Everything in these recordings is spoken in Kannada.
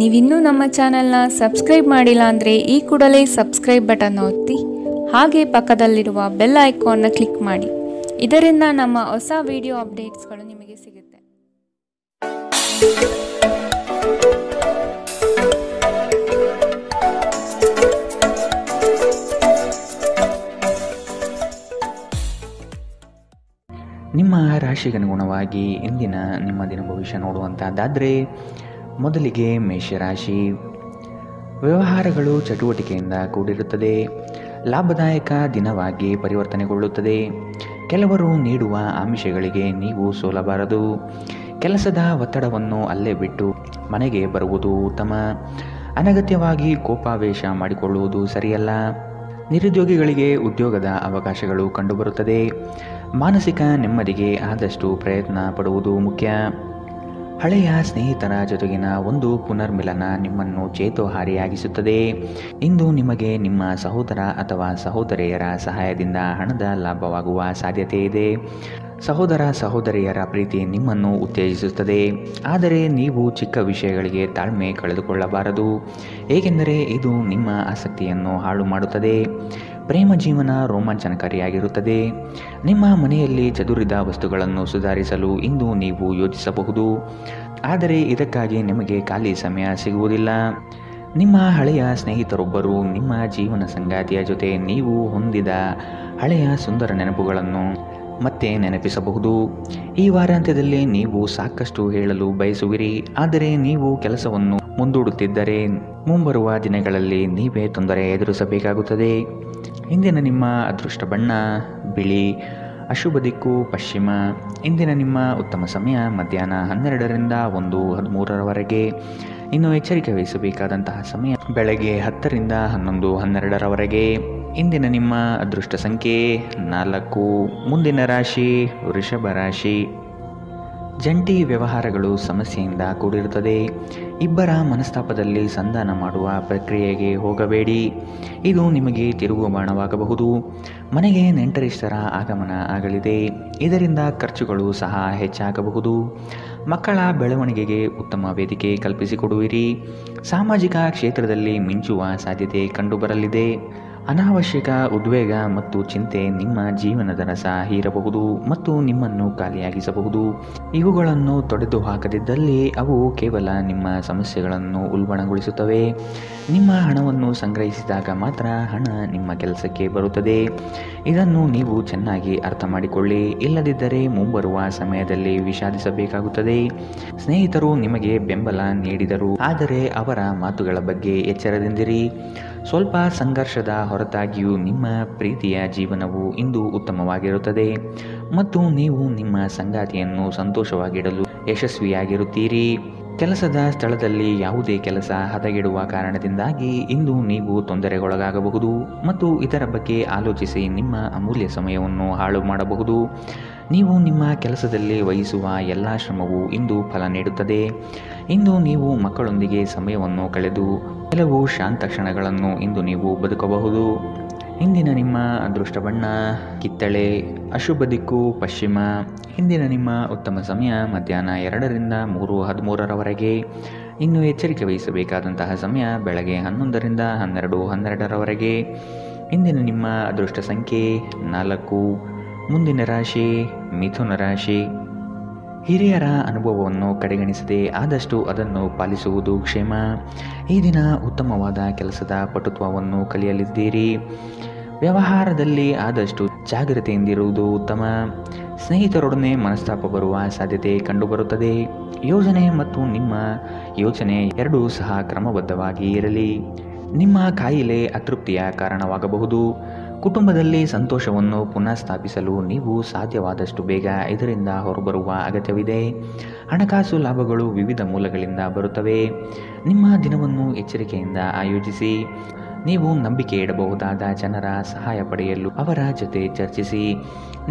ನೀವಿನ್ನೂ ನಮ್ಮ ಚಾನೆಲ್ನ ಸಬ್ಸ್ಕ್ರೈಬ್ ಮಾಡಿಲ್ಲ ಅಂದರೆ ಈ ಕೂಡಲೇ ಸಬ್ಸ್ಕ್ರೈಬ್ ಬಟನ್ ಒತ್ತಿ ಹಾಗೆ ಪಕ್ಕದಲ್ಲಿರುವ ಬೆಲ್ ಐಕಾನ್ನ ಕ್ಲಿಕ್ ಮಾಡಿ. ಇದರಿಂದ ನಮ್ಮ ಹೊಸ ವಿಡಿಯೋ ಅಪ್ಡೇಟ್ಸ್ಗಳು ನಿಮಗೆ ಸಿಗುತ್ತೆ. ನಿಮ್ಮ ರಾಶಿಗನುಗುಣವಾಗಿ ಇಂದಿನ ನಿಮ್ಮ ದಿನ ಭವಿಷ್ಯ ನೋಡುವಂಥದ್ದಾದರೆ ಮೊದಲಿಗೆ ಮೇಷರಾಶಿ. ವ್ಯವಹಾರಗಳು ಚಟುವಟಿಕೆಯಿಂದ ಕೂಡಿರುತ್ತದೆ. ಲಾಭದಾಯಕ ದಿನವಾಗಿ ಪರಿವರ್ತನೆಗೊಳ್ಳುತ್ತದೆ. ಕೆಲವರು ನೀಡುವ ಆಮಿಷಗಳಿಗೆ ನೀವು ಸೋಲಬಾರದು. ಕೆಲಸದ ಒತ್ತಡವನ್ನು ಅಲ್ಲೇ ಬಿಟ್ಟು ಮನೆಗೆ ಬರುವುದು ಉತ್ತಮ. ಅನಗತ್ಯವಾಗಿ ಕೋಪಾವೇಶ ಮಾಡಿಕೊಳ್ಳುವುದು ಸರಿಯಲ್ಲ. ನಿರುದ್ಯೋಗಿಗಳಿಗೆ ಉದ್ಯೋಗದ ಅವಕಾಶಗಳು ಕಂಡುಬರುತ್ತದೆ. ಮಾನಸಿಕ ನೆಮ್ಮದಿಗೆ ಆದಷ್ಟು ಪ್ರಯತ್ನ ಪಡುವುದು ಮುಖ್ಯ. ಹಳೆಯ ಸ್ನೇಹಿತರ ಜೊತೆಗಿನ ಒಂದು ಪುನರ್ಮಿಲನ ನಿಮ್ಮನ್ನು ಚೇತೋಹಾರಿಯಾಗಿಸುತ್ತದೆ. ಇಂದು ನಿಮಗೆ ನಿಮ್ಮ ಸಹೋದರ ಅಥವಾ ಸಹೋದರಿಯರ ಸಹಾಯದಿಂದ ಹಣದ ಲಾಭವಾಗುವ ಸಾಧ್ಯತೆ ಇದೆ. ಸಹೋದರ ಸಹೋದರಿಯರ ಪ್ರೀತಿ ನಿಮ್ಮನ್ನು ಉತ್ತೇಜಿಸುತ್ತದೆ. ಆದರೆ ನೀವು ಚಿಕ್ಕ ವಿಷಯಗಳಿಗೆ ತಾಳ್ಮೆ ಕಳೆದುಕೊಳ್ಳಬಾರದು, ಏಕೆಂದರೆ ಇದು ನಿಮ್ಮ ಆಸಕ್ತಿಯನ್ನು ಹಾಳು ಮಾಡುತ್ತದೆ. ಪ್ರೇಮ ಜೀವನ ರೋಮಾಂಚನಕಾರಿಯಾಗಿರುತ್ತದೆ. ನಿಮ್ಮ ಮನೆಯಲ್ಲಿ ಚದುರಿದ ವಸ್ತುಗಳನ್ನು ಸುಧಾರಿಸಲು ಇಂದು ನೀವು ಯೋಚಿಸಬಹುದು, ಆದರೆ ಇದಕ್ಕಾಗಿ ನಿಮಗೆ ಖಾಲಿ ಸಮಯ ಸಿಗುವುದಿಲ್ಲ. ನಿಮ್ಮ ಹಳೆಯ ಸ್ನೇಹಿತರೊಬ್ಬರು ನಿಮ್ಮ ಜೀವನ ಸಂಗಾತಿಯ ಜೊತೆ ನೀವು ಹೊಂದಿದ ಹಳೆಯ ಸುಂದರ ನೆನಪುಗಳನ್ನು ಮತ್ತೆ ನೆನಪಿಸಬಹುದು. ಈ ವಾರಾಂತ್ಯದಲ್ಲಿ ನೀವು ಸಾಕಷ್ಟು ಹೇಳಲು ಬಯಸುವಿರಿ, ಆದರೆ ನೀವು ಕೆಲಸವನ್ನು ಮುಂದೂಡುತ್ತಿದ್ದರೆ ಮುಂಬರುವ ದಿನಗಳಲ್ಲಿ ನೀವೇ ತೊಂದರೆ ಎದುರಿಸಬೇಕಾಗುತ್ತದೆ. ಇಂದಿನ ನಿಮ್ಮ ಅದೃಷ್ಟ ಬಣ್ಣ ಬಿಳಿ. ಅಶುಭ ದಿಕ್ಕು ಪಶ್ಚಿಮ. ಇಂದಿನ ನಿಮ್ಮ ಉತ್ತಮ ಸಮಯ ಮಧ್ಯಾಹ್ನ 12ರಿಂದ 1:13ರವರೆಗೆ. ಇನ್ನು ಎಚ್ಚರಿಕೆ ವಹಿಸಬೇಕಾದಂತಹ ಸಮಯ ಬೆಳಗ್ಗೆ 10ರಿಂದ 11:12ರವರೆಗೆ. ಇಂದಿನ ನಿಮ್ಮ ಅದೃಷ್ಟ ಸಂಖ್ಯೆ 4. ಮುಂದಿನ ರಾಶಿ ವೃಷಭ ರಾಶಿ. ಜಂಟಿ ವ್ಯವಹಾರಗಳು ಸಮಸ್ಯೆಯಿಂದ ಕೂಡಿರುತ್ತದೆ. ಇಬ್ಬರ ಮನಸ್ತಾಪದಲ್ಲಿ ಸಂಧಾನ ಮಾಡುವ ಪ್ರಕ್ರಿಯೆಗೆ ಹೋಗಬೇಡಿ, ಇದು ನಿಮಗೆ ತಿರುಗುವ ಬಾಣವಾಗಬಹುದು. ಮನೆಗೆ ನೆಂಟರಿಷ್ಟರ ಆಗಮನ ಆಗಲಿದೆ, ಇದರಿಂದ ಖರ್ಚುಗಳು ಸಹ ಹೆಚ್ಚಾಗಬಹುದು. ಮಕ್ಕಳ ಬೆಳವಣಿಗೆಗೆ ಉತ್ತಮ ವೇದಿಕೆ ಕಲ್ಪಿಸಿಕೊಡುವಿರಿ. ಸಾಮಾಜಿಕ ಕ್ಷೇತ್ರದಲ್ಲಿ ಮಿಂಚುವ ಸಾಧ್ಯತೆ ಕಂಡುಬರಲಿದೆ. ಅನಾವಶ್ಯಕ ಉದ್ವೇಗ ಮತ್ತು ಚಿಂತೆ ನಿಮ್ಮ ಜೀವನದ ರಸ ಹೀರಬಹುದು ಮತ್ತು ನಿಮ್ಮನ್ನು ಖಾಲಿಯಾಗಿಸಬಹುದು. ಇವುಗಳನ್ನು ತೊಡೆದು ಹಾಕದಿದ್ದಲ್ಲಿ ಅವು ಕೇವಲ ನಿಮ್ಮ ಸಮಸ್ಯೆಗಳನ್ನು ಉಲ್ಬಣಗೊಳಿಸುತ್ತವೆ. ನಿಮ್ಮ ಹಣವನ್ನು ಸಂಗ್ರಹಿಸಿದಾಗ ಮಾತ್ರ ಹಣ ನಿಮ್ಮ ಕೆಲಸಕ್ಕೆ ಬರುತ್ತದೆ. ಇದನ್ನು ನೀವು ಚೆನ್ನಾಗಿ ಅರ್ಥ ಮಾಡಿಕೊಳ್ಳಿ, ಇಲ್ಲದಿದ್ದರೆ ಮುಂಬರುವ ಸಮಯದಲ್ಲಿ ವಿಷಾದಿಸಬೇಕಾಗುತ್ತದೆ. ಸ್ನೇಹಿತರು ನಿಮಗೆ ಬೆಂಬಲ ನೀಡಿದರು, ಆದರೆ ಅವರ ಮಾತುಗಳ ಬಗ್ಗೆ ಎಚ್ಚರದಿಂದಿರಿ. ಸ್ವಲ್ಪ ಸಂಘರ್ಷದ ಹೊರತಾಗಿಯೂ ನಿಮ್ಮ ಪ್ರೀತಿಯ ಜೀವನವು ಇಂದು ಉತ್ತಮವಾಗಿರುತ್ತದೆ ಮತ್ತು ನೀವು ನಿಮ್ಮ ಸಂಗಾತಿಯನ್ನು ಸಂತೋಷವಾಗಿಡಲು ಯಶಸ್ವಿಯಾಗಿರುತ್ತೀರಿ. ಕೆಲಸದ ಸ್ಥಳದಲ್ಲಿ ಯಾವುದೇ ಕೆಲಸ ಹದಗೆಡುವ ಕಾರಣದಿಂದಾಗಿ ಇಂದು ನೀವು ತೊಂದರೆಗೊಳಗಾಗಬಹುದು ಮತ್ತು ಇದರ ಬಗ್ಗೆ ಆಲೋಚಿಸಿ ನಿಮ್ಮ ಅಮೂಲ್ಯ ಸಮಯವನ್ನು ಹಾಳು ಮಾಡಬಹುದು. ನೀವು ನಿಮ್ಮ ಕೆಲಸದಲ್ಲಿ ವಹಿಸುವ ಎಲ್ಲ ಶ್ರಮವು ಇಂದು ಫಲ ನೀಡುತ್ತದೆ. ಇಂದು ನೀವು ಮಕ್ಕಳೊಂದಿಗೆ ಸಮಯವನ್ನು ಕಳೆದು ಕೆಲವು ಶಾಂತ ಕ್ಷಣಗಳನ್ನು ಇಂದು ನೀವು ಬದುಕಬಹುದು. ಇಂದಿನ ನಿಮ್ಮ ಅದೃಷ್ಟ ಬಣ್ಣ ಕಿತ್ತಳೆ. ಅಶುಭ ದಿಕ್ಕು ಪಶ್ಚಿಮ. ಇಂದಿನ ನಿಮ್ಮ ಉತ್ತಮ ಸಮಯ ಮಧ್ಯಾಹ್ನ 2ರಿಂದ 3:13ರವರೆಗೆ. ಇನ್ನು ಎಚ್ಚರಿಕೆ ವಹಿಸಬೇಕಾದಂತಹ ಸಮಯ ಬೆಳಗ್ಗೆ 11ರಿಂದ 12:12ರವರೆಗೆ. ಇಂದಿನ ನಿಮ್ಮ ಅದೃಷ್ಟ ಸಂಖ್ಯೆ 4. ಮುಂದಿನ ರಾಶಿ ಮಿಥುನ ರಾಶಿ. ಹಿರಿಯರ ಅನುಭವವನ್ನು ಕಡೆಗಣಿಸದೆ ಆದಷ್ಟು ಅದನ್ನು ಪಾಲಿಸುವುದು ಕ್ಷೇಮ. ಈ ದಿನ ಉತ್ತಮವಾದ ಕೆಲಸದ ಪಟುತ್ವವನ್ನು ಕಲಿಯಲಿದ್ದೀರಿ. ವ್ಯವಹಾರದಲ್ಲಿ ಆದಷ್ಟು ಜಾಗ್ರತೆಯಿಂದಿರುವುದು ಉತ್ತಮ. ಸ್ನೇಹಿತರೊಡನೆ ಮನಸ್ತಾಪ ಬರುವ ಸಾಧ್ಯತೆ ಕಂಡುಬರುತ್ತದೆ. ಯೋಜನೆ ಮತ್ತು ನಿಮ್ಮ ಯೋಚನೆ ಎರಡೂ ಸಹ ಕ್ರಮಬದ್ಧವಾಗಿ ಇರಲಿ. ನಿಮ್ಮ ಕಾಯಿಲೆ ಅತೃಪ್ತಿಯ ಕಾರಣವಾಗಬಹುದು. ಕುಟುಂಬದಲ್ಲಿ ಸಂತೋಷವನ್ನು ಪುನಃ ಸ್ಥಾಪಿಸಲು ನೀವು ಸಾಧ್ಯವಾದಷ್ಟು ಬೇಗ ಇದರಿಂದ ಹೊರಬರುವ ಅಗತ್ಯವಿದೆ. ಹಣಕಾಸು ಲಾಭಗಳು ವಿವಿಧ ಮೂಲಗಳಿಂದ ಬರುತ್ತವೆ. ನಿಮ್ಮ ದಿನವನ್ನು ಎಚ್ಚರಿಕೆಯಿಂದ ಆಯೋಜಿಸಿ. ನೀವು ನಂಬಿಕೆ ಇಡಬಹುದಾದ ಜನರ ಸಹಾಯ ಪಡೆಯಲು ಅವರ ಜೊತೆ ಚರ್ಚಿಸಿ.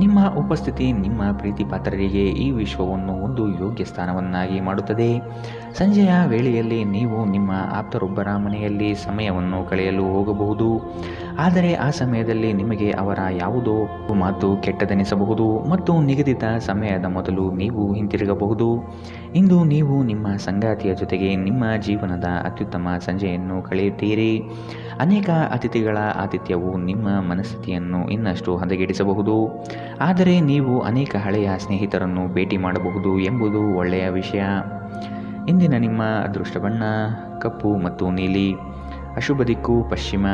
ನಿಮ್ಮ ಉಪಸ್ಥಿತಿ ನಿಮ್ಮ ಪ್ರೀತಿಪಾತ್ರರಿಗೆ ಈ ವಿಶ್ವವನ್ನು ಒಂದು ಯೋಗ್ಯ ಸ್ಥಾನವನ್ನಾಗಿ ಮಾಡುತ್ತದೆ. ಸಂಜೆಯ ವೇಳೆಯಲ್ಲಿ ನೀವು ನಿಮ್ಮ ಆಪ್ತರೊಬ್ಬರ ಮನೆಯಲ್ಲಿ ಸಮಯವನ್ನು ಕಳೆಯಲು ಹೋಗಬಹುದು, ಆದರೆ ಆ ಸಮಯದಲ್ಲಿ ನಿಮಗೆ ಅವರ ಯಾವುದೋ ಮಾತು ಕೆಟ್ಟದೆನಿಸಬಹುದು ಮತ್ತು ನಿಗದಿತ ಸಮಯದ ಮೊದಲು ನೀವು ಹಿಂತಿರುಗಬಹುದು. ಇಂದು ನೀವು ನಿಮ್ಮ ಸಂಗಾತಿಯ ಜೊತೆಗೆ ನಿಮ್ಮ ಜೀವನದ ಅತ್ಯುತ್ತಮ ಸಂಜೆಯನ್ನು ಕಳೆಯುತ್ತೀರಿ. ಅನೇಕ ಅತಿಥಿಗಳ ಆತಿಥ್ಯವು ನಿಮ್ಮ ಮನಸ್ಥಿತಿಯನ್ನು ಇನ್ನಷ್ಟು ಹದಗೆಡಿಸಬಹುದು, ಆದರೆ ನೀವು ಅನೇಕ ಹಳೆಯ ಸ್ನೇಹಿತರನ್ನು ಭೇಟಿ ಮಾಡಬಹುದು ಎಂಬುದು ಒಳ್ಳೆಯ ವಿಷಯ. ಇಂದಿನ ನಿಮ್ಮ ಅದೃಷ್ಟ ಬಣ್ಣ ಕಪ್ಪು ಮತ್ತು ನೀಲಿ. ಅಶುಭ ದಿಕ್ಕು ಪಶ್ಚಿಮ.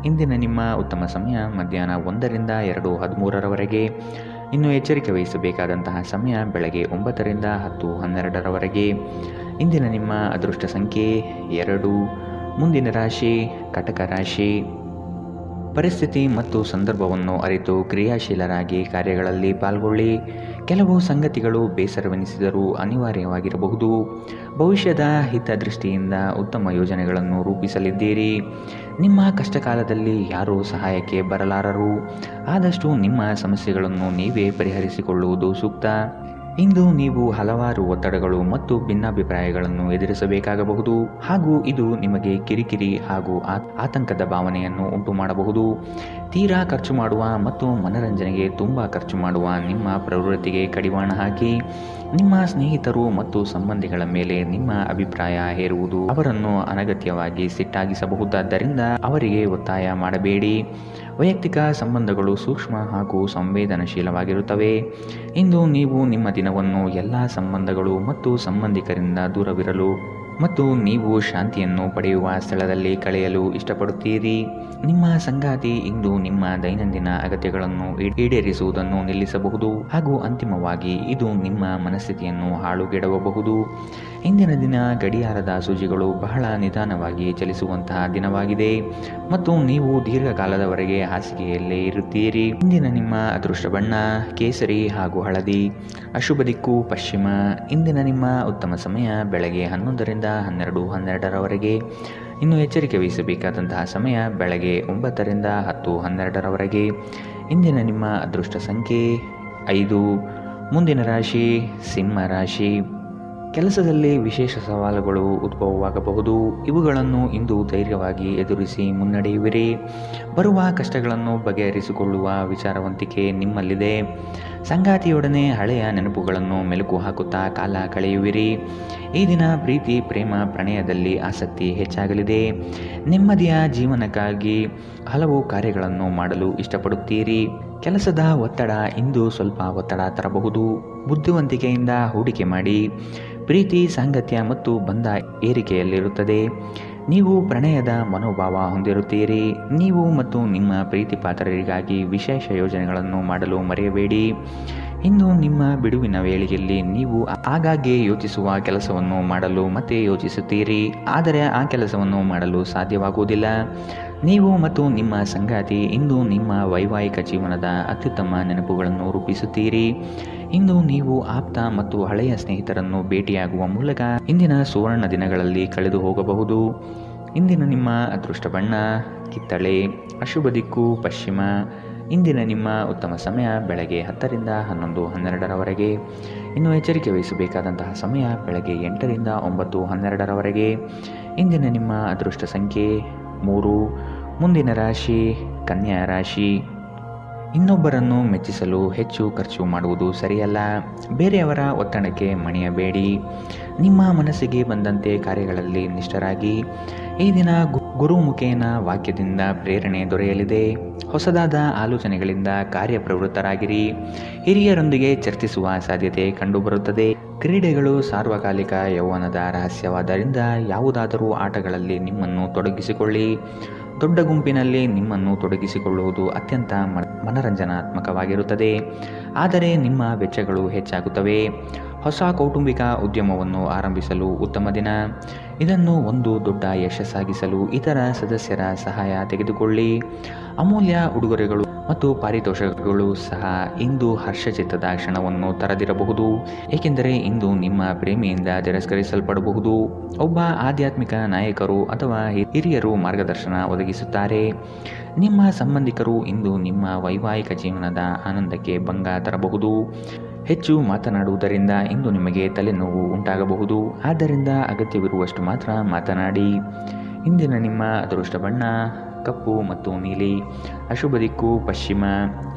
ಇಂದಿನ ನಿಮ್ಮ ಉತ್ತಮ ಸಮಯ ಮಧ್ಯಾಹ್ನ 1ರಿಂದ 2:13 ಇನ್ನು ಎಚ್ಚರಿಕೆ ವಹಿಸಬೇಕಾದಂತಹ ಸಮಯ ಬೆಳಗ್ಗೆ 9ರಿಂದ 10:12 ಇಂದಿನ ನಿಮ್ಮ ಅದೃಷ್ಟ ಸಂಖ್ಯೆ 2. ಮುಂದಿನ ರಾಶಿ ಕಟಕ ರಾಶಿ. ಪರಿಸ್ಥಿತಿ ಮತ್ತು ಸಂದರ್ಭವನ್ನು ಅರಿತು ಕ್ರಿಯಾಶೀಲರಾಗಿ ಕಾರ್ಯಗಳಲ್ಲಿ ಪಾಲ್ಗೊಳ್ಳಿ. ಕೆಲವು ಸಂಗತಿಗಳು ಬೇಸರವೆನಿಸಿದರೂ ಅನಿವಾರ್ಯವಾಗಿರಬಹುದು. ಭವಿಷ್ಯದ ಹಿತದೃಷ್ಟಿಯಿಂದ ಉತ್ತಮ ಯೋಜನೆಗಳನ್ನು ರೂಪಿಸಲಿದ್ದೀರಿ. ನಿಮ್ಮ ಕಷ್ಟಕಾಲದಲ್ಲಿ ಯಾರೂ ಸಹಾಯಕ್ಕೆ ಬರಲಾರರು. ಆದಷ್ಟು ನಿಮ್ಮ ಸಮಸ್ಯೆಗಳನ್ನು ನೀವೇ ಪರಿಹರಿಸಿಕೊಳ್ಳುವುದು ಸೂಕ್ತ. ಇಂದು ನೀವು ಹಲವಾರು ಒತ್ತಡಗಳು ಮತ್ತು ಭಿನ್ನಾಭಿಪ್ರಾಯಗಳನ್ನು ಎದುರಿಸಬೇಕಾಗಬಹುದು, ಹಾಗೂ ಇದು ನಿಮಗೆ ಕಿರಿಕಿರಿ ಹಾಗೂ ಆತಂಕದ ಭಾವನೆಯನ್ನು ಉಂಟು ಮಾಡಬಹುದು. ತೀರಾ ಖರ್ಚು ಮಾಡುವ ಮತ್ತು ಮನರಂಜನೆಗೆ ತುಂಬ ಖರ್ಚು ಮಾಡುವ ನಿಮ್ಮ ಪ್ರವೃತ್ತಿಗೆ ಕಡಿವಾಣ ಹಾಕಿ. ನಿಮ್ಮ ಸ್ನೇಹಿತರು ಮತ್ತು ಸಂಬಂಧಿಗಳ ಮೇಲೆ ನಿಮ್ಮ ಅಭಿಪ್ರಾಯ ಹೇರುವುದು ಅವರನ್ನು ಅನಗತ್ಯವಾಗಿ ಸಿಟ್ಟಾಗಿಸಬಹುದಾದ್ದರಿಂದ ಅವರಿಗೆ ಒತ್ತಾಯ ಮಾಡಬೇಡಿ. ವೈಯಕ್ತಿಕ ಸಂಬಂಧಗಳು ಸೂಕ್ಷ್ಮ ಹಾಗೂ ಸಂವೇದನಶೀಲವಾಗಿರುತ್ತವೆ. ಇಂದು ನೀವು ನಿಮ್ಮ ದಿನವನ್ನು ಎಲ್ಲ ಸಂಬಂಧಗಳು ಮತ್ತು ಸಂಬಂಧಿಕರಿಂದ ದೂರವಿರಲು ಮತ್ತು ನೀವು ಶಾಂತಿಯನ್ನು ಪಡೆಯುವ ಸ್ಥಳದಲ್ಲಿ ಕಳೆಯಲು ಇಷ್ಟಪಡುತ್ತೀರಿ. ನಿಮ್ಮ ಸಂಗಾತಿ ಇಂದು ನಿಮ್ಮ ದೈನಂದಿನ ಅಗತ್ಯಗಳನ್ನು ಈಡೇರಿಸುವುದನ್ನು ನಿಲ್ಲಿಸಬಹುದು, ಹಾಗೂ ಅಂತಿಮವಾಗಿ ಇದು ನಿಮ್ಮ ಮನಸ್ಥಿತಿಯನ್ನು ಹಾಳುಗೆಡವಬಹುದು. ಇಂದಿನ ದಿನ ಗಡಿಯಾರದ ಸೂಜಿಗಳು ಬಹಳ ನಿಧಾನವಾಗಿ ಚಲಿಸುವಂತಹ ದಿನವಾಗಿದೆ ಮತ್ತು ನೀವು ದೀರ್ಘಕಾಲದವರೆಗೆ ಹಾಸಿಗೆಯಲ್ಲೇ ಇರುತ್ತೀರಿ. ಇಂದಿನ ನಿಮ್ಮ ಅದೃಷ್ಟ ಬಣ್ಣ ಕೇಸರಿ ಹಾಗೂ ಹಳದಿ. ಅಶುಭ ದಿಕ್ಕು ಪಶ್ಚಿಮ. ಇಂದಿನ ನಿಮ್ಮ ಉತ್ತಮ ಸಮಯ ಬೆಳಗ್ಗೆ 11ರಿಂದ 12:12 ಇನ್ನು ಎಚ್ಚರಿಕೆ ವಹಿಸಬೇಕಾದಂತಹ ಸಮಯ ಬೆಳಗ್ಗೆ 9ರಿಂದ 10:12 ಇಂದಿನ ನಿಮ್ಮ ಅದೃಷ್ಟ ಸಂಖ್ಯೆ 5. ಮುಂದಿನ ರಾಶಿ ಸಿಂಹ ರಾಶಿ. ಕೆಲಸದಲ್ಲಿ ವಿಶೇಷ ಸವಾಲುಗಳು ಉದ್ಭವವಾಗಬಹುದು. ಇವುಗಳನ್ನು ಇಂದು ಧೈರ್ಯವಾಗಿ ಎದುರಿಸಿ ಮುನ್ನಡೆಯುವಿರಿ. ಬರುವ ಕಷ್ಟಗಳನ್ನು ಬಗೆಹರಿಸಿಕೊಳ್ಳುವ ವಿಚಾರವಂತಿಕೆ ನಿಮ್ಮಲ್ಲಿದೆ. ಸಂಗಾತಿಯೊಡನೆ ಹಳೆಯ ನೆನಪುಗಳನ್ನು ಮೆಲುಕು ಹಾಕುತ್ತಾ ಕಾಲ ಕಳೆಯುವಿರಿ. ಈ ದಿನ ಪ್ರೀತಿ ಪ್ರೇಮ ಪ್ರಣಯದಲ್ಲಿ ಆಸಕ್ತಿ ಹೆಚ್ಚಾಗಲಿದೆ. ನೆಮ್ಮದಿಯ ಜೀವನಕ್ಕಾಗಿ ಹಲವು ಕಾರ್ಯಗಳನ್ನು ಮಾಡಲು ಇಷ್ಟಪಡುತ್ತೀರಿ. ಕೆಲಸದ ಒತ್ತಡ ಇಂದು ಸ್ವಲ್ಪ ಒತ್ತಡ ತರಬಹುದು. ಬುದ್ಧಿವಂತಿಕೆಯಿಂದ ಹೂಡಿಕೆ ಮಾಡಿ. ಪ್ರೀತಿ ಸಾಂಗತ್ಯ ಮತ್ತು ಬಂಧ ಏರಿಕೆಯಲ್ಲಿರುತ್ತದೆ. ನೀವು ಪ್ರಣಯದ ಮನೋಭಾವ ಹೊಂದಿರುತ್ತೀರಿ. ನೀವು ಮತ್ತು ನಿಮ್ಮ ಪ್ರೀತಿ ಪಾತ್ರರಿಗಾಗಿ ವಿಶೇಷ ಯೋಜನೆಗಳನ್ನು ಮಾಡಲು ಮರೆಯಬೇಡಿ. ಇಂದು ನಿಮ್ಮ ಬಿಡುವಿನ ವೇಳೆಯಲ್ಲಿ ನೀವು ಆಗಾಗ್ಗೆ ಯೋಚಿಸುವ ಕೆಲಸವನ್ನು ಮಾಡಲು ಮತ್ತೆ ಯೋಚಿಸುತ್ತೀರಿ, ಆದರೆ ಆ ಕೆಲಸವನ್ನು ಮಾಡಲು ಸಾಧ್ಯವಾಗುವುದಿಲ್ಲ. ನೀವು ಮತ್ತು ನಿಮ್ಮ ಸಂಗಾತಿ ಇಂದು ನಿಮ್ಮ ವೈವಾಹಿಕ ಜೀವನದ ಅತ್ಯುತ್ತಮ ನೆನಪುಗಳನ್ನು ರೂಪಿಸುತ್ತೀರಿ. ಇಂದು ನೀವು ಆಪ್ತ ಮತ್ತು ಹಳೆಯ ಸ್ನೇಹಿತರನ್ನು ಭೇಟಿಯಾಗುವ ಮೂಲಕ ಇಂದಿನ ಸುವರ್ಣ ದಿನಗಳಲ್ಲಿ ಕಳೆದು ಹೋಗಬಹುದು. ಇಂದಿನ ನಿಮ್ಮ ಅದೃಷ್ಟ ಬಣ್ಣ ಕಿತ್ತಳೆ. ಅಶುಭ ದಿಕ್ಕು ಪಶ್ಚಿಮ. ಇಂದಿನ ನಿಮ್ಮ ಉತ್ತಮ ಸಮಯ ಬೆಳಗ್ಗೆ 10ರಿಂದ 11:12 ಇನ್ನು ಎಚ್ಚರಿಕೆ ವಹಿಸಬೇಕಾದಂತಹ ಸಮಯ ಬೆಳಗ್ಗೆ 8ರಿಂದ 9:12 ಇಂದಿನ ನಿಮ್ಮ ಅದೃಷ್ಟ ಸಂಖ್ಯೆ 3. ಮುಂದಿನ ರಾಶಿ ಕನ್ಯಾ ರಾಶಿ. ಇನ್ನೊಬ್ಬರನ್ನು ಮೆಚ್ಚಿಸಲು ಹೆಚ್ಚು ಖರ್ಚು ಮಾಡುವುದು ಸರಿಯಲ್ಲ. ಬೇರೆಯವರ ಒತ್ತಡಕ್ಕೆ ಮಣಿಯಬೇಡಿ. ನಿಮ್ಮ ಮನಸ್ಸಿಗೆ ಬಂದಂತೆ ಕಾರ್ಯಗಳಲ್ಲಿ ನಿಷ್ಠರಾಗಿ. ಈ ದಿನ ಗುರುಮುಖೇನ ವಾಕ್ಯದಿಂದ ಪ್ರೇರಣೆ ದೊರೆಯಲಿದೆ. ಹೊಸದಾದ ಆಲೋಚನೆಗಳಿಂದ ಕಾರ್ಯಪ್ರವೃತ್ತರಾಗಿರಿ. ಹಿರಿಯರೊಂದಿಗೆ ಚರ್ಚಿಸುವ ಸಾಧ್ಯತೆ ಕಂಡುಬರುತ್ತದೆ. ಕ್ರೀಡೆಗಳು ಸಾರ್ವಕಾಲಿಕ ಯೌವನದ ರಹಸ್ಯವಾದ್ದರಿಂದ ಯಾವುದಾದರೂ ಆಟಗಳಲ್ಲಿ ನಿಮ್ಮನ್ನು ತೊಡಗಿಸಿಕೊಳ್ಳಿ. ದೊಡ್ಡ ಗುಂಪಿನಲ್ಲಿ ನಿಮ್ಮನ್ನು ತೊಡಗಿಸಿಕೊಳ್ಳುವುದು ಅತ್ಯಂತ ಮನರಂಜನಾತ್ಮಕವಾಗಿರುತ್ತದೆ, ಆದರೆ ನಿಮ್ಮ ವೆಚ್ಚಗಳು ಹೆಚ್ಚಾಗುತ್ತವೆ. ಹೊಸ ಕೌಟುಂಬಿಕ ಉದ್ಯಮವನ್ನು ಆರಂಭಿಸಲು ಉತ್ತಮ ದಿನ. ಇದನ್ನು ಒಂದು ದೊಡ್ಡ ಯಶಸ್ಸಾಗಿಸಲು ಇತರ ಸದಸ್ಯರ ಸಹಾಯ ತೆಗೆದುಕೊಳ್ಳಿ. ಅಮೂಲ್ಯ ಉಡುಗೊರೆಗಳು ಮತ್ತು ಪಾರಿತೋಷಕಗಳು ಸಹ ಇಂದು ಹರ್ಷಚಿತ್ತದ ಕ್ಷಣವನ್ನು ತರದಿರಬಹುದು, ಏಕೆಂದರೆ ಇಂದು ನಿಮ್ಮ ಪ್ರೇಮಿಯಿಂದ ತಿರಸ್ಕರಿಸಲ್ಪಡಬಹುದು. ಒಬ್ಬ ಆಧ್ಯಾತ್ಮಿಕ ನಾಯಕರು ಅಥವಾ ಹಿರಿಯರು ಮಾರ್ಗದರ್ಶನ ಒದಗಿಸುತ್ತಾರೆ. ನಿಮ್ಮ ಸಂಬಂಧಿಕರು ಇಂದು ನಿಮ್ಮ ವೈವಾಹಿಕ ಜೀವನದ ಆನಂದಕ್ಕೆ ಭಂಗ ತರಬಹುದು. ಹೆಚ್ಚು ಮಾತನಾಡುವುದರಿಂದ ಇಂದು ನಿಮಗೆ ತಲೆನೋವು ಉಂಟಾಗಬಹುದು, ಆದ್ದರಿಂದ ಅಗತ್ಯವಿರುವಷ್ಟು ಮಾತ್ರ ಮಾತನಾಡಿ. ಇಂದಿನ ನಿಮ್ಮ ಅದೃಷ್ಟ ಬಣ್ಣ ಕಪ್ಪು ಮತ್ತು ನೀಲಿ. ಅಶುಭ ದಿಕ್ಕು ಪಶ್ಚಿಮ.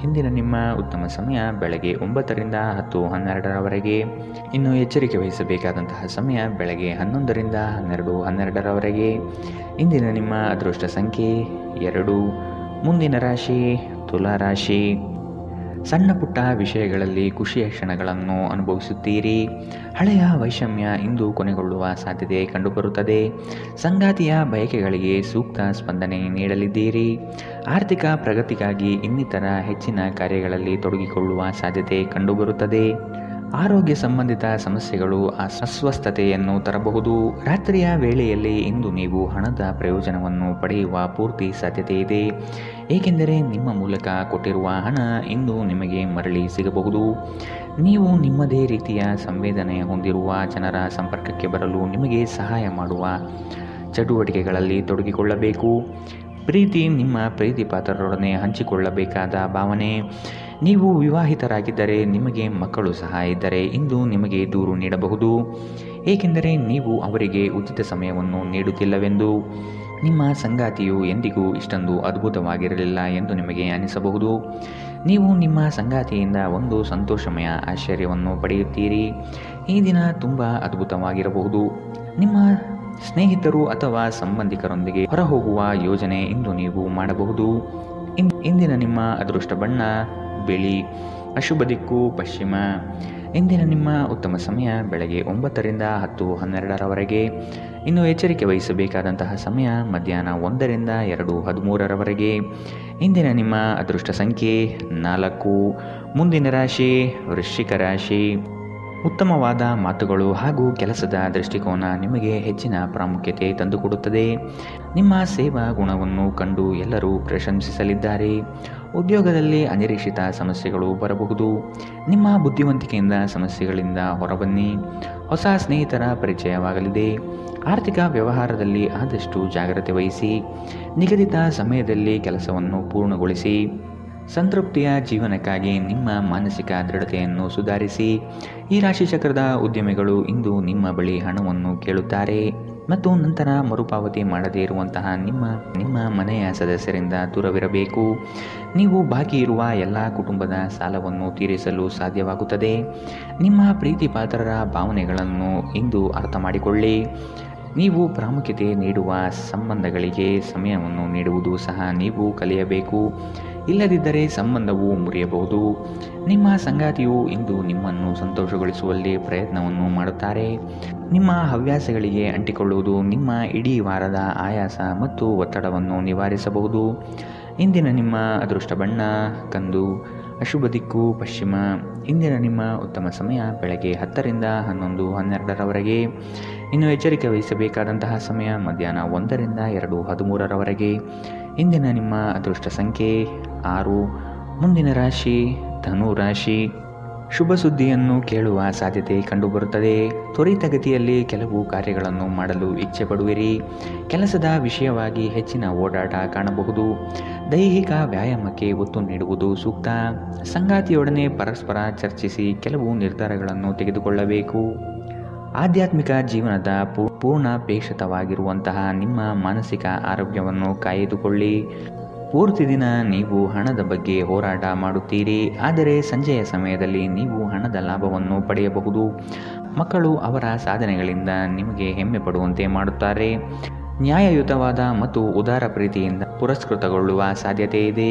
ಇಂದಿನ ನಿಮ್ಮ ಉತ್ತಮ ಸಮಯ ಬೆಳಗ್ಗೆ 9 ರಿಂದ 10:12ರವರೆಗೆ. ಇನ್ನು ಎಚ್ಚರಿಕೆ ವಹಿಸಬೇಕಾದಂತಹ ಸಮಯ ಬೆಳಗ್ಗೆ 11 ರಿಂದ 12:12ರವರೆಗೆ. ಇಂದಿನ ನಿಮ್ಮ ಅದೃಷ್ಟ ಸಂಖ್ಯೆ 2. ಮುಂದಿನ ರಾಶಿ ತುಲಾ ರಾಶಿ. ಸಣ್ಣ ಪುಟ್ಟ ವಿಷಯಗಳಲ್ಲಿ ಖುಷಿಯ ಕ್ಷಣಗಳನ್ನು ಅನುಭವಿಸುತ್ತೀರಿ. ಹಳೆಯ ವೈಷಮ್ಯ ಇಂದು ಕೊನೆಗೊಳ್ಳುವ ಸಾಧ್ಯತೆ ಕಂಡುಬರುತ್ತದೆ. ಸಂಗಾತಿಯ ಬಯಕೆಗಳಿಗೆ ಸೂಕ್ತ ಸ್ಪಂದನೆ ನೀಡಲಿದ್ದೀರಿ. ಆರ್ಥಿಕ ಪ್ರಗತಿಗಾಗಿ ಇನ್ನಿತರ ಹೆಚ್ಚಿನ ಕಾರ್ಯಗಳಲ್ಲಿ ತೊಡಗಿಕೊಳ್ಳುವ ಸಾಧ್ಯತೆ ಕಂಡುಬರುತ್ತದೆ. ಆರೋಗ್ಯ ಸಂಬಂಧಿತ ಸಮಸ್ಯೆಗಳು ಅಸ್ವಸ್ಥತೆಯನ್ನು ತರಬಹುದು. ರಾತ್ರಿಯ ವೇಳೆಯಲ್ಲಿ ಇಂದು ನೀವು ಹಣದ ಪ್ರಯೋಜನವನ್ನು ಪಡೆಯುವ ಪೂರ್ತಿ ಸಾಧ್ಯತೆ ಇದೆ, ಏಕೆಂದರೆ ನಿಮ್ಮ ಮೂಲಕ ಕೊಟ್ಟಿರುವ ಹಣ ಇಂದು ನಿಮಗೆ ಮರಳಿ ಸಿಗಬಹುದು. ನೀವು ನಿಮ್ಮದೇ ರೀತಿಯ ಸಂವೇದನೆ ಹೊಂದಿರುವ ಜನರ ಸಂಪರ್ಕಕ್ಕೆ ಬರಲು ನಿಮಗೆ ಸಹಾಯ ಮಾಡುವ ಚಟುವಟಿಕೆಗಳಲ್ಲಿ ತೊಡಗಿಕೊಳ್ಳಬೇಕು. ಪ್ರೀತಿ ನಿಮ್ಮ ಪ್ರೀತಿ ಪಾತ್ರರೊಡನೆ ಹಂಚಿಕೊಳ್ಳಬೇಕಾದ ಭಾವನೆ. ನೀವು ವಿವಾಹಿತರಾಗಿದ್ದರೆ ನಿಮಗೆ ಮಕ್ಕಳು ಸಹ ಇದ್ದರೆ ಇಂದು ನಿಮಗೆ ದೂರು ನೀಡಬಹುದು, ಏಕೆಂದರೆ ನೀವು ಅವರಿಗೆ ಉಚಿತ ಸಮಯವನ್ನು ನೀಡುತ್ತಿಲ್ಲವೆಂದು. ನಿಮ್ಮ ಸಂಗಾತಿಯು ಎಂದಿಗೂ ಇಷ್ಟೊಂದು ಅದ್ಭುತವಾಗಿರಲಿಲ್ಲ ಎಂದು ನಿಮಗೆ ಅನಿಸಬಹುದು. ನೀವು ನಿಮ್ಮ ಸಂಗಾತಿಯಿಂದ ಒಂದು ಸಂತೋಷಮಯ ಆಶ್ಚರ್ಯವನ್ನು ಪಡೆಯುತ್ತೀರಿ. ಈ ದಿನ ತುಂಬ ಅದ್ಭುತವಾಗಿರಬಹುದು. ನಿಮ್ಮ ಸ್ನೇಹಿತರು ಅಥವಾ ಸಂಬಂಧಿಕರೊಂದಿಗೆ ಹೊರಹೋಗುವ ಯೋಜನೆ ಇಂದು ನೀವು ಮಾಡಬಹುದು. ಇಂದಿನ ನಿಮ್ಮ ಅದೃಷ್ಟ ಬಣ್ಣ ಬಿಳಿ. ಅಶುಭ ದಿಕ್ಕು ಪಶ್ಚಿಮ. ಇಂದಿನ ನಿಮ್ಮ ಉತ್ತಮ ಸಮಯ ಬೆಳಗ್ಗೆ 9 ರಿಂದ 10:12ರವರೆಗೆ. ಇನ್ನು ಎಚ್ಚರಿಕೆ ವಹಿಸಬೇಕಾದಂತಹ ಸಮಯ ಮಧ್ಯಾಹ್ನ 1 ರಿಂದ 2:13ರವರೆಗೆ. ಇಂದಿನ ನಿಮ್ಮ ಅದೃಷ್ಟ ಸಂಖ್ಯೆ 4. ಮುಂದಿನ ರಾಶಿ ವೃಶ್ಚಿಕ ರಾಶಿ. ಉತ್ತಮವಾದ ಮಾತುಗಳು ಹಾಗೂ ಕೆಲಸದ ದೃಷ್ಟಿಕೋನ ನಿಮಗೆ ಹೆಚ್ಚಿನ ಪ್ರಾಮುಖ್ಯತೆ ತಂದುಕೊಡುತ್ತದೆ. ನಿಮ್ಮ ಸೇವಾ ಗುಣವನ್ನು ಕಂಡು ಎಲ್ಲರೂ ಪ್ರಶಂಸಿಸಲಿದ್ದಾರೆ. ಉದ್ಯೋಗದಲ್ಲಿ ಅನಿರೀಕ್ಷಿತ ಸಮಸ್ಯೆಗಳು ಬರಬಹುದು. ನಿಮ್ಮ ಬುದ್ಧಿವಂತಿಕೆಯಿಂದ ಸಮಸ್ಯೆಗಳಿಂದ ಹೊರಬನ್ನಿ. ಹೊಸ ಸ್ನೇಹಿತರ ಪರಿಚಯವಾಗಲಿದೆ. ಆರ್ಥಿಕ ವ್ಯವಹಾರದಲ್ಲಿ ಆದಷ್ಟು ಜಾಗ್ರತೆ ವಹಿಸಿ. ನಿಗದಿತ ಸಮಯದಲ್ಲಿ ಕೆಲಸವನ್ನು ಪೂರ್ಣಗೊಳಿಸಿ. ಸಂತೃಪ್ತಿಯ ಜೀವನಕ್ಕಾಗಿ ನಿಮ್ಮ ಮಾನಸಿಕ ದೃಢತೆಯನ್ನು ಸುಧಾರಿಸಿ. ಈ ರಾಶಿಚಕ್ರದ ಉದ್ಯಮಿಗಳು ಇಂದು ನಿಮ್ಮ ಬಳಿ ಹಣವನ್ನು ಕೇಳುತ್ತಾರೆ ಮತ್ತು ನಂತರ ಮರುಪಾವತಿ ಮಾಡದೇ ಇರುವಂತಹ ನಿಮ್ಮ ಮನೆಯ ಸದಸ್ಯರಿಂದ ದೂರವಿರಬೇಕು. ನೀವು ಬಾಕಿ ಇರುವ ಎಲ್ಲ ಕುಟುಂಬದ ಸಾಲವನ್ನು ತೀರಿಸಲು ಸಾಧ್ಯವಾಗುತ್ತದೆ. ನಿಮ್ಮ ಪ್ರೀತಿ ಪಾತ್ರರ ಭಾವನೆಗಳನ್ನು ಇಂದು ಅರ್ಥ ಮಾಡಿಕೊಳ್ಳಿ. ನೀವು ಪ್ರಾಮುಖ್ಯತೆ ನೀಡುವ ಸಂಬಂಧಗಳಿಗೆ ಸಮಯವನ್ನು ನೀಡುವುದು ಸಹ ನೀವು ಕಲಿಯಬೇಕು. ಇಲ್ಲದಿದ್ದರೆ ಸಂಬಂಧವು ಮುರಿಯಬಹುದು. ನಿಮ್ಮ ಸಂಗಾತಿಯು ಇಂದು ನಿಮ್ಮನ್ನು ಸಂತೋಷಗೊಳಿಸುವಲ್ಲಿ ಪ್ರಯತ್ನವನ್ನು ಮಾಡುತ್ತಾರೆ. ನಿಮ್ಮ ಹವ್ಯಾಸಗಳಿಗೆ ಅಂಟಿಕೊಳ್ಳುವುದು ನಿಮ್ಮ ಇಡೀ ವಾರದ ಆಯಾಸ ಮತ್ತು ಒತ್ತಡವನ್ನು ನಿವಾರಿಸಬಹುದು. ಇಂದಿನ ನಿಮ್ಮ ಅದೃಷ್ಟ ಬಣ್ಣ ಕಂದು. ಅಶುಭ ದಿಕ್ಕು ಪಶ್ಚಿಮ. ಇಂದಿನ ನಿಮ್ಮ ಉತ್ತಮ ಸಮಯ ಬೆಳಗ್ಗೆ 10 ರಿಂದ 11:12ರವರೆಗೆ. ಇನ್ನು ಎಚ್ಚರಿಕೆ ವಹಿಸಬೇಕಾದಂತಹ ಸಮಯ ಮಧ್ಯಾಹ್ನ 1 ರಿಂದ 2:13ರವರೆಗೆ. ಇಂದಿನ ನಿಮ್ಮ ಅದೃಷ್ಟ ಸಂಖ್ಯೆ 6. ಮುಂದಿನ ರಾಶಿ ಧನು ರಾಶಿ. ಶುಭ ಸುದ್ದಿಯನ್ನು ಕೇಳುವ ಸಾಧ್ಯತೆ ಕಂಡುಬರುತ್ತದೆ. ತ್ವರಿತಗತಿಯಲ್ಲಿ ಕೆಲವು ಕಾರ್ಯಗಳನ್ನು ಮಾಡಲು ಇಚ್ಛೆ ಪಡುವಿರಿ. ಕೆಲಸದ ವಿಷಯವಾಗಿ ಹೆಚ್ಚಿನ ಓಡಾಟ ಕಾಣಬಹುದು. ದೈಹಿಕ ವ್ಯಾಯಾಮಕ್ಕೆ ಒತ್ತು ನೀಡುವುದು ಸೂಕ್ತ. ಸಂಗಾತಿಯೊಡನೆ ಪರಸ್ಪರ ಚರ್ಚಿಸಿ ಕೆಲವು ನಿರ್ಧಾರಗಳನ್ನು ತೆಗೆದುಕೊಳ್ಳಬೇಕು. ಆಧ್ಯಾತ್ಮಿಕ ಜೀವನದ ಪೂರ್ಣಾಪೇಕ್ಷಿತವಾಗಿರುವಂತಹ ನಿಮ್ಮ ಮಾನಸಿಕ ಆರೋಗ್ಯವನ್ನು ಕಾಯ್ದುಕೊಳ್ಳಿ. ಪೂರ್ತಿ ದಿನ ನೀವು ಹಣದ ಬಗ್ಗೆ ಹೋರಾಟ ಮಾಡುತ್ತೀರಿ, ಆದರೆ ಸಂಜೆಯ ಸಮಯದಲ್ಲಿ ನೀವು ಹಣದ ಲಾಭವನ್ನು ಪಡೆಯಬಹುದು. ಮಕ್ಕಳು ಅವರ ಸಾಧನೆಗಳಿಂದ ನಿಮಗೆ ಹೆಮ್ಮೆ ಪಡುವಂತೆ ಮಾಡುತ್ತಾರೆ. ನ್ಯಾಯಯುತವಾದ ಮತ್ತು ಉದಾರ ಪ್ರೀತಿಯಿಂದ ಪುರಸ್ಕೃತಗೊಳ್ಳುವ ಸಾಧ್ಯತೆ ಇದೆ.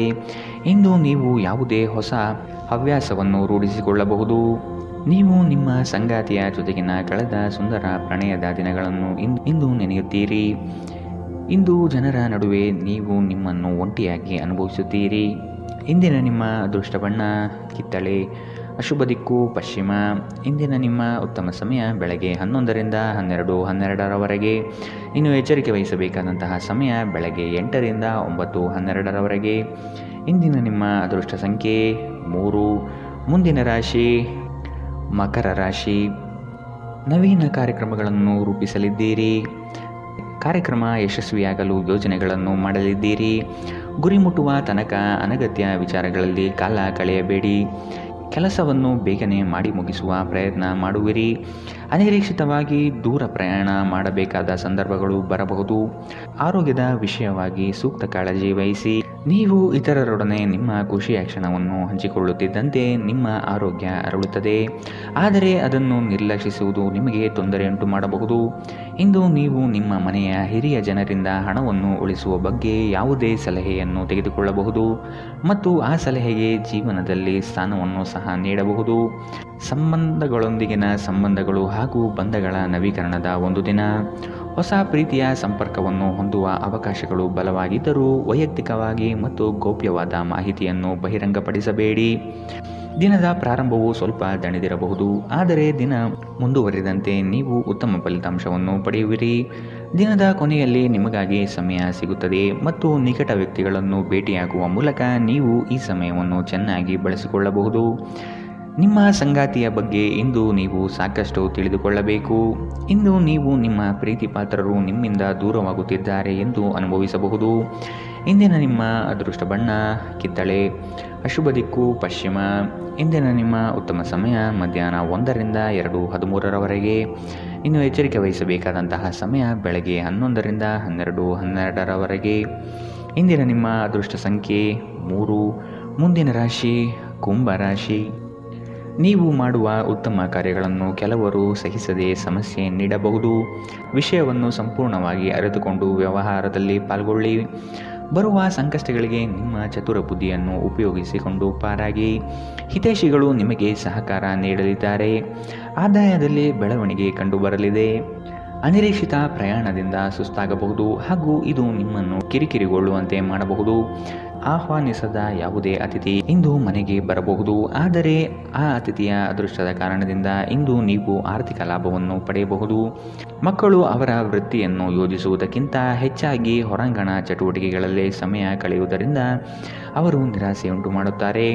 ಇಂದು ನೀವು ಯಾವುದೇ ಹೊಸ ಹವ್ಯಾಸವನ್ನು ರೂಢಿಸಿಕೊಳ್ಳಬಹುದು. ನೀವು ನಿಮ್ಮ ಸಂಗಾತಿಯ ಜೊತೆಗಿನ ಕಳೆದ ಸುಂದರ ಪ್ರಣಯದ ದಿನಗಳನ್ನು ಇಂದು ನೆನೆಯುತ್ತೀರಿ. ಇಂದು ಜನರ ನಡುವೆ ನೀವು ನಿಮ್ಮನ್ನು ಒಂಟಿಯಾಗಿ ಅನುಭವಿಸುತ್ತೀರಿ. ಇಂದಿನ ನಿಮ್ಮ ಅದೃಷ್ಟ ಬಣ್ಣ ಕಿತ್ತಳೆ. ಅಶುಭ ದಿಕ್ಕು ಪಶ್ಚಿಮ. ಇಂದಿನ ನಿಮ್ಮ ಉತ್ತಮ ಸಮಯ ಬೆಳಗ್ಗೆ 11 ರಿಂದ 12:12ರವರೆಗೆ. ಇನ್ನು ಎಚ್ಚರಿಕೆ ವಹಿಸಬೇಕಾದಂತಹ ಸಮಯ ಬೆಳಗ್ಗೆ 8 ರಿಂದ 9:12ರವರೆಗೆ. ಇಂದಿನ ನಿಮ್ಮ ಅದೃಷ್ಟ ಸಂಖ್ಯೆ 3. ಮುಂದಿನ ರಾಶಿ ಮಕರ ರಾಶಿ. ನವೀನ ಕಾರ್ಯಕ್ರಮಗಳನ್ನು ರೂಪಿಸಲಿದ್ದೀರಿ. ಕಾರ್ಯಕ್ರಮ ಯಶಸ್ವಿಯಾಗಲು ಯೋಜನೆಗಳನ್ನು ಮಾಡಲಿದ್ದೀರಿ. ಗುರಿ ಮುಟ್ಟುವ ತನಕ ಅನಗತ್ಯ ವಿಚಾರಗಳಲ್ಲಿ ಕಾಲ ಕಳೆಯಬೇಡಿ. ಕೆಲಸವನ್ನು ಬೇಗನೆ ಮಾಡಿ ಮುಗಿಸುವ ಪ್ರಯತ್ನ ಮಾಡುವಿರಿ. ಅನಿರೀಕ್ಷಿತವಾಗಿ ದೂರ ಪ್ರಯಾಣ ಮಾಡಬೇಕಾದ ಸಂದರ್ಭಗಳು ಬರಬಹುದು. ಆರೋಗ್ಯದ ವಿಷಯವಾಗಿ ಸೂಕ್ತ ಕಾಳಜಿ ವಹಿಸಿ. ನೀವು ಇತರರೊಡನೆ ನಿಮ್ಮ ಖುಷಿಯ ಕ್ಷಣವನ್ನು ಹಂಚಿಕೊಳ್ಳುತ್ತಿದ್ದಂತೆ ನಿಮ್ಮ ಆರೋಗ್ಯ ಅರಳುತ್ತದೆ, ಆದರೆ ಅದನ್ನು ನಿರ್ಲಕ್ಷಿಸುವುದು ನಿಮಗೆ ತೊಂದರೆಯುಂಟು ಮಾಡಬಹುದು. ಇಂದು ನೀವು ನಿಮ್ಮ ಮನೆಯ ಹಿರಿಯ ಜನರಿಂದ ಹಣವನ್ನು ಉಳಿಸುವ ಬಗ್ಗೆ ಯಾವುದೇ ಸಲಹೆಯನ್ನು ತೆಗೆದುಕೊಳ್ಳಬಹುದು ಮತ್ತು ಆ ಸಲಹೆಗೆ ಜೀವನದಲ್ಲಿ ಸ್ಥಾನವನ್ನು ಸಹ ನೀಡಬಹುದು. ಸಂಬಂಧಗಳೊಂದಿಗಿನ ಸಂಬಂಧಗಳು ಹಾಗೂ ಬಂಧಗಳ ನವೀಕರಣದ ಒಂದು ದಿನ. ಹೊಸ ಪ್ರೀತಿಯ ಸಂಪರ್ಕವನ್ನು ಹೊಂದುವ ಅವಕಾಶಗಳು ಬಲವಾಗಿದ್ದರೂ ವೈಯಕ್ತಿಕವಾಗಿ ಮತ್ತು ಗೌಪ್ಯವಾದ ಮಾಹಿತಿಯನ್ನು ಬಹಿರಂಗಪಡಿಸಬೇಡಿ. ದಿನದ ಪ್ರಾರಂಭವು ಸ್ವಲ್ಪ ದಣಿದಿರಬಹುದು, ಆದರೆ ದಿನ ಮುಂದುವರಿದಂತೆ ನೀವು ಉತ್ತಮ ಫಲಿತಾಂಶವನ್ನು ಪಡೆಯುವಿರಿ. ದಿನದ ಕೊನೆಯಲ್ಲಿ ನಿಮಗಾಗಿ ಸಮಯ ಸಿಗುತ್ತದೆ ಮತ್ತು ನಿಕಟ ವ್ಯಕ್ತಿಗಳನ್ನು ಭೇಟಿಯಾಗುವ ಮೂಲಕ ನೀವು ಈ ಸಮಯವನ್ನು ಚೆನ್ನಾಗಿ ಬಳಸಿಕೊಳ್ಳಬಹುದು. ನಿಮ್ಮ ಸಂಗಾತಿಯ ಬಗ್ಗೆ ಇಂದು ನೀವು ಸಾಕಷ್ಟು ತಿಳಿದುಕೊಳ್ಳಬೇಕು. ಇಂದು ನೀವು ನಿಮ್ಮ ಪ್ರೀತಿ ಪಾತ್ರರು ನಿಮ್ಮಿಂದ ದೂರವಾಗುತ್ತಿದ್ದಾರೆ ಎಂದು ಅನುಭವಿಸಬಹುದು. ಇಂದಿನ ನಿಮ್ಮ ಅದೃಷ್ಟ ಬಣ್ಣ ಕಿತ್ತಳೆ, ಅಶುಭ ದಿಕ್ಕು ಪಶ್ಚಿಮ. ಇಂದಿನ ನಿಮ್ಮ ಉತ್ತಮ ಸಮಯ ಮಧ್ಯಾಹ್ನ 1ರಿಂದ 2:13ರವರೆಗೆ. ಇನ್ನು ಎಚ್ಚರಿಕೆ ವಹಿಸಬೇಕಾದಂತಹ ಸಮಯ ಬೆಳಗ್ಗೆ 11ರಿಂದ 12:12ರವರೆಗೆ. ಇಂದಿನ ನಿಮ್ಮ ಅದೃಷ್ಟ ಸಂಖ್ಯೆ 3. ಮುಂದಿನ ರಾಶಿ ಕುಂಭ ರಾಶಿ. ನೀವು ಮಾಡುವ ಉತ್ತಮ ಕಾರ್ಯಗಳನ್ನು ಕೆಲವರು ಸಹಿಸದೆ ಸಮಸ್ಯೆ ನೀಡಬಹುದು. ವಿಷಯವನ್ನು ಸಂಪೂರ್ಣವಾಗಿ ಅರಿತುಕೊಂಡು ವ್ಯವಹಾರದಲ್ಲಿ ಪಾಲ್ಗೊಳ್ಳಿ. ಬರುವ ಸಂಕಷ್ಟಗಳಿಗೆ ನಿಮ್ಮ ಚತುರ ಬುದ್ಧಿಯನ್ನು ಉಪಯೋಗಿಸಿಕೊಂಡು ಪಾರಾಗಿ. ಹಿತೈಷಿಗಳು ನಿಮಗೆ ಸಹಕಾರ ನೀಡಲಿದ್ದಾರೆ. ಆದಾಯದಲ್ಲಿ ಬೆಳವಣಿಗೆ ಕಂಡುಬರಲಿದೆ. ಅನಿರೀಕ್ಷಿತ ಪ್ರಯಾಣದಿಂದ ಸುಸ್ತಾಗಬಹುದು ಹಾಗೂ ಇದು ನಿಮ್ಮನ್ನು ಕಿರಿಕಿರಿಗೊಳ್ಳುವಂತೆ ಮಾಡಬಹುದು. ಆಹ್ವಾನಿಸದ ಯಾವುದೇ ಅತಿಥಿ ಇಂದು ಮನೆಗೆ ಬರಬಹುದು, ಆದರೆ ಆ ಅತಿಥಿಯ ಅದೃಷ್ಟದ ಕಾರಣದಿಂದ ಇಂದು ನೀವು ಆರ್ಥಿಕ ಲಾಭವನ್ನು ಪಡೆಯಬಹುದು. ಮಕ್ಕಳು ಅವರ ವೃತ್ತಿಯನ್ನು ಯೋಜಿಸುವುದಕ್ಕಿಂತ ಹೆಚ್ಚಾಗಿ ಹೊರಾಂಗಣ ಚಟುವಟಿಕೆಗಳಲ್ಲಿ ಸಮಯ ಕಳೆಯುವುದರಿಂದ ಅವರು ನಿರಾಸೆಯುಂಟು ಮಾಡುತ್ತಾರೆ.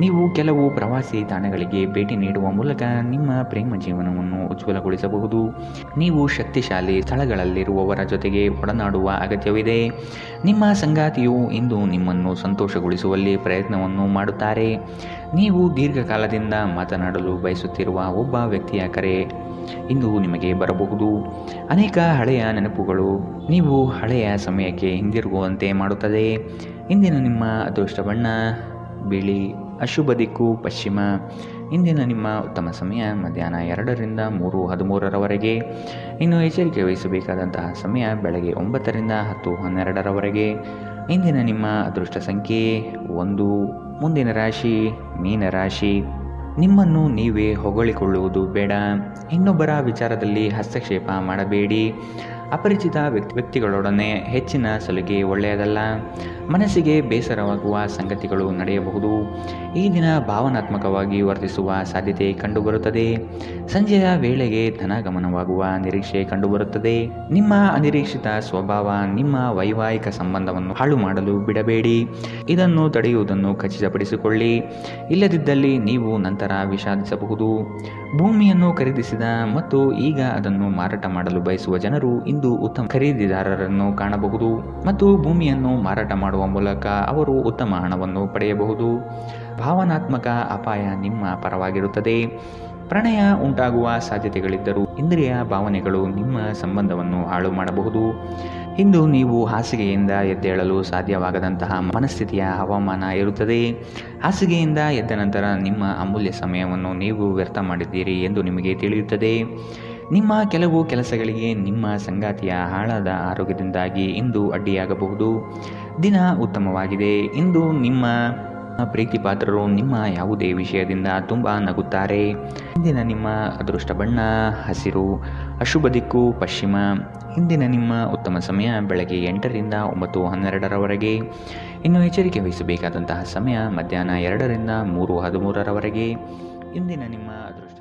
ನೀವು ಕೆಲವು ಪ್ರವಾಸಿ ತಾಣಗಳಿಗೆ ಭೇಟಿ ನೀಡುವ ಮೂಲಕ ನಿಮ್ಮ ಪ್ರೇಮ ಜೀವನವನ್ನು ಉಜ್ವಲಗೊಳಿಸಬಹುದು. ನೀವು ಶಕ್ತಿಶಾಲಿ ಸ್ಥಳಗಳಲ್ಲಿರುವವರ ಜೊತೆಗೆ ಒಡನಾಡುವ ಅಗತ್ಯವಿದೆ. ನಿಮ್ಮ ಸಂಗಾತಿಯು ಇಂದು ನಿಮ್ಮನ್ನು ಸಂತೋಷಗೊಳಿಸುವಲ್ಲಿ ಪ್ರಯತ್ನವನ್ನು ಮಾಡುತ್ತಾರೆ. ನೀವು ದೀರ್ಘಕಾಲದಿಂದ ಮಾತನಾಡಲು ಬಯಸುತ್ತಿರುವ ಒಬ್ಬ ವ್ಯಕ್ತಿಯ ಕರೆ ಇಂದು ನಿಮಗೆ ಬರಬಹುದು. ಅನೇಕ ಹಳೆಯ ನೆನಪುಗಳು ನೀವು ಹಳೆಯ ಸಮಯಕ್ಕೆ ಹಿಂದಿರುಗುವಂತೆ ಮಾಡುತ್ತದೆ. ಇಂದಿನ ನಿಮ್ಮ ಅದೃಷ್ಟ ಬಣ್ಣ ಬಿಳಿ, ಅಶುಭ ದಿಕ್ಕು ಪಶ್ಚಿಮ. ಇಂದಿನ ನಿಮ್ಮ ಉತ್ತಮ ಸಮಯ ಮಧ್ಯಾಹ್ನ 2ರಿಂದ 3:13ರವರೆಗೆ. ಇನ್ನು ಎಚ್ಚರಿಕೆ ವಹಿಸಬೇಕಾದಂತಹ ಸಮಯ ಬೆಳಗ್ಗೆ 9ರಿಂದ 10:12ರವರೆಗೆ. ಇಂದಿನ ನಿಮ್ಮ ಅದೃಷ್ಟ ಸಂಖ್ಯೆ 1. ಮುಂದಿನ ರಾಶಿ ಮೀನರಾಶಿ. ನಿಮ್ಮನ್ನು ನೀವೇ ಹೊಗಳಿಕೊಳ್ಳುವುದು ಬೇಡ. ಇನ್ನೊಬ್ಬರ ವಿಚಾರದಲ್ಲಿ ಹಸ್ತಕ್ಷೇಪ ಮಾಡಬೇಡಿ. ಅಪರಿಚಿತ ವ್ಯಕ್ತಿಗಳೊಡನೆ ಹೆಚ್ಚಿನ ಸಲುಗೆ ಒಳ್ಳೆಯದಲ್ಲ. ಮನಸ್ಸಿಗೆ ಬೇಸರವಾಗುವ ಸಂಗತಿಗಳು ನಡೆಯಬಹುದು. ಈ ದಿನ ಭಾವನಾತ್ಮಕವಾಗಿ ವರ್ತಿಸುವ ಸಾಧ್ಯತೆ ಕಂಡುಬರುತ್ತದೆ. ಸಂಜೆಯ ವೇಳೆಗೆ ಧನಗಮನವಾಗುವ ನಿರೀಕ್ಷೆ ಕಂಡುಬರುತ್ತದೆ. ನಿಮ್ಮ ಅನಿರೀಕ್ಷಿತ ಸ್ವಭಾವ ನಿಮ್ಮ ವೈವಾಹಿಕ ಸಂಬಂಧವನ್ನು ಹಾಳು ಮಾಡಲು ಬಿಡಬೇಡಿ. ಇದನ್ನು ತಡೆಯುವುದನ್ನು ಖಚಿತಪಡಿಸಿಕೊಳ್ಳಿ. ಇಲ್ಲದಿದ್ದಲ್ಲಿ ನೀವು ನಂತರ ವಿಷಾದಿಸಬಹುದು. ಭೂಮಿಯನ್ನು ಖರೀದಿಸಿದ ಮತ್ತು ಈಗ ಅದನ್ನು ಮಾರಾಟ ಮಾಡಲು ಬಯಸುವ ಜನರು ಇಂದು ಉತ್ತಮ ಖರೀದಿದಾರರನ್ನು ಕಾಣಬಹುದು ಮತ್ತು ಭೂಮಿಯನ್ನು ಮಾರಾಟ ಮಾಡುವ ಮೂಲಕ ಅವರು ಉತ್ತಮ ಹಣವನ್ನು ಪಡೆಯಬಹುದು. ಭಾವನಾತ್ಮಕ ಅಪಾಯ ನಿಮ್ಮ ಪರವಾಗಿರುತ್ತದೆ. ಪ್ರಣಯ ಉಂಟಾಗುವ ಸಾಧ್ಯತೆಗಳಿದ್ದರೂ ಇಂದ್ರಿಯ ಭಾವನೆಗಳು ನಿಮ್ಮ ಸಂಬಂಧವನ್ನು ಹಾಳು ಮಾಡಬಹುದು. ಇಂದು ನೀವು ಹಾಸಿಗೆಯಿಂದ ಎದ್ದೇಳಲು ಸಾಧ್ಯವಾಗದಂತಹ ಮನಸ್ಥಿತಿಯ ಹವಾಮಾನ ಇರುತ್ತದೆ. ಹಾಸಿಗೆಯಿಂದ ಎದ್ದ ನಂತರ ನಿಮ್ಮ ಅಮೂಲ್ಯ ಸಮಯವನ್ನು ನೀವು ವ್ಯರ್ಥ ಮಾಡಿದ್ದೀರಿ ಎಂದು ನಿಮಗೆ ತಿಳಿಯುತ್ತದೆ. ನಿಮ್ಮ ಕೆಲವು ಕೆಲಸಗಳಿಗೆ ನಿಮ್ಮ ಸಂಗಾತಿಯ ಹಾಳಾದ ಆರೋಗ್ಯದಿಂದಾಗಿ ಇಂದು ಅಡ್ಡಿಯಾಗಬಹುದು. ದಿನ ಉತ್ತಮವಾಗಿದೆ. ಇಂದು ನಿಮ್ಮ ಪ್ರೀತಿ ಪಾತ್ರರು ನಿಮ್ಮ ಯಾವುದೇ ವಿಷಯದಿಂದ ತುಂಬ ನಗುತ್ತಾರೆ. ಇಂದಿನ ನಿಮ್ಮ ಅದೃಷ್ಟ ಬಣ್ಣ ಹಸಿರು, ಅಶುಭ ದಿಕ್ಕು ಪಶ್ಚಿಮ. ಇಂದಿನ ನಿಮ್ಮ ಉತ್ತಮ ಸಮಯ ಬೆಳಗ್ಗೆ 8ರಿಂದ 9:12ರವರೆಗೆ. ಇನ್ನು ಎಚ್ಚರಿಕೆ ವಹಿಸಬೇಕಾದಂತಹ ಸಮಯ ಮಧ್ಯಾಹ್ನ 2ರಿಂದ 3:13ರವರೆಗೆ. ಇಂದಿನ ನಿಮ್ಮ ಅದೃಷ್ಟ